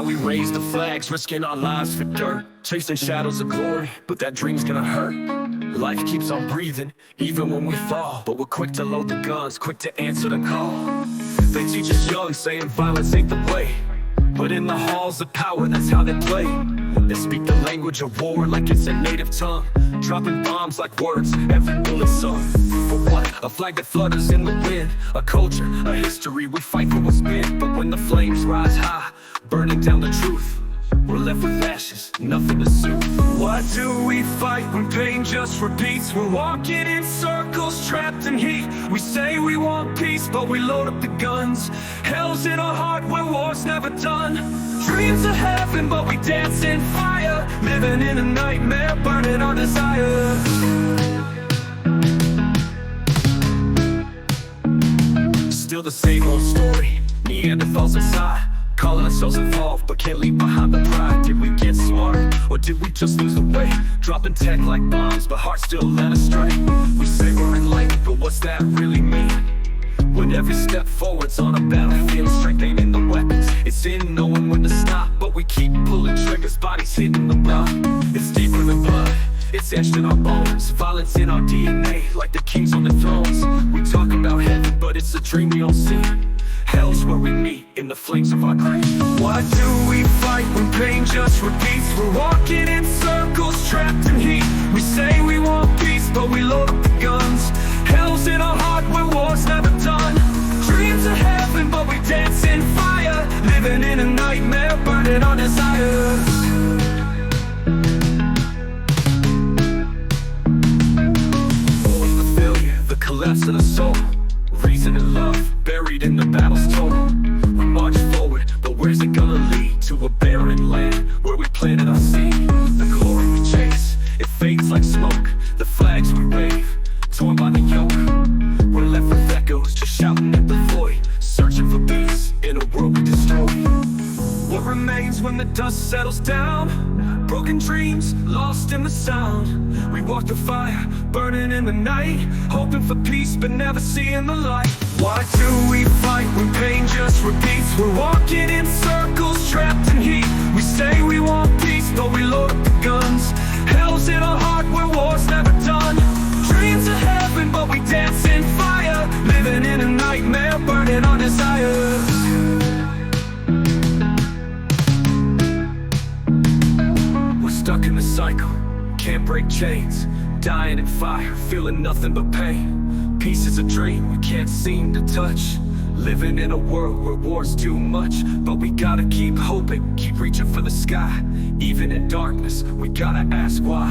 why we raise the flags, risking our lives for dirt, chasing shadows of glory, but that dream's gonna hurt. Life keeps on breathing, even when we fall, but we're quick to load the guns, quick to answer the call. They teach us young, saying violence ain't the way, but in the halls of power, that's how they play. They speak the language of war like it's a native tongue, dropping bombs like words, every bullet sung. For what? A flag that flutters in the wind, a culture, a history, we fight for what's been. But when the flames rise high, burning down the truth, we're left with ashes, nothing to soothe. Why do we fight when pain just repeats? We're walking in circles, trapped in heat. We say we want peace, but we load up the guns. Hell's in our heart where war's never done. Dreams of heaven, but we dance in fire, living in a nightmare, burning our desire. Still the same old story, Neanderthals inside, calling ourselves evolved, but can't leave behind the pride. Did we get smarter, or did we just lose the way? Dropping tech like bombs, but hearts still led astray. We say we're enlightened, but what's that really mean? When every step forward's on a battlefield, strength ain't in the weapons, it's in knowing when to stop. But we keep pulling triggers, bodies hitting the block. It's deeper than blood, it's etched in our bones, violence in our DNA, like the kings on the thrones. We talk about heaven, but it's a dream we don't see. Hell's where we meet, in the flames of our greed. Why do we fight when pain just repeats? We're walking in circles, trapped in heat. We say we want peace, but we load up the guns. Hell's in our heart where war's never done. Dreams of heaven, but we dance in fire, living in a nightmare, burning our desires. Born the failure, the collapse of the soul, reason and love, buried in the battle's toll. We march forward, but where's it gonna lead? To a barren land, where we planted our seed. The glory we chase, it fades like smoke. The flags we wave, torn by the yoke. We're left with echoes, just shouting at the void, searching for peace in a world we destroy. What remains when the dust settles down? Broken dreams, lost in the sound. We walk the fire, burning in the night, hoping for peace, but never seeing the light. Why do we fight when pain just repeats? We're walking in circles, trapped in heat. We say we want peace, but we load up the guns. Hell's in our heart where war's never done. Dreams of heaven, but we dance in fire, living in a nightmare, burning our desires. Stuck in the cycle, can't break chains, dying in fire, feeling nothing but pain. Peace is a dream we can't seem to touch, living in a world where war's too much. But we gotta keep hoping, keep reaching for the sky. Even in darkness, we gotta ask why.